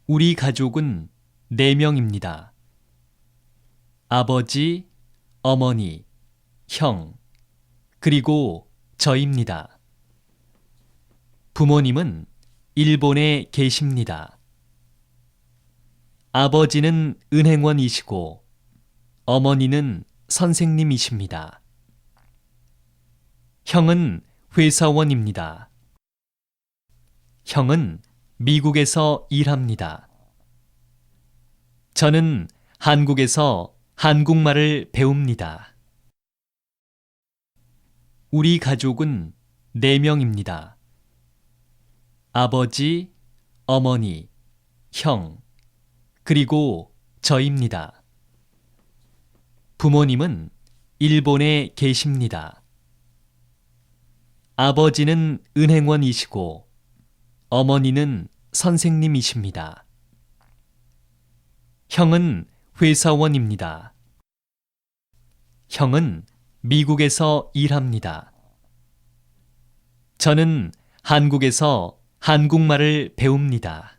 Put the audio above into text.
우리 가족은 4명입니다. 아버지, 어머니, 형, 그리고 저입니다. 부모님은 일본에 계십니다. 아버지는 은행원이시고 어머니는 선생님이십니다. 형은 회사원입니다. 형은 미국에서 일합니다. 저는 한국에서 한국말을 배웁니다. 우리 가족은 4명입니다. 아버지, 어머니, 형, 그리고 저입니다. 부모님은 일본에 계십니다. 아버지는 은행원이시고 어머니는 선생님이십니다. 형은 회사원입니다. 형은 미국에서 일합니다. 저는 한국에서 한국말을 배웁니다.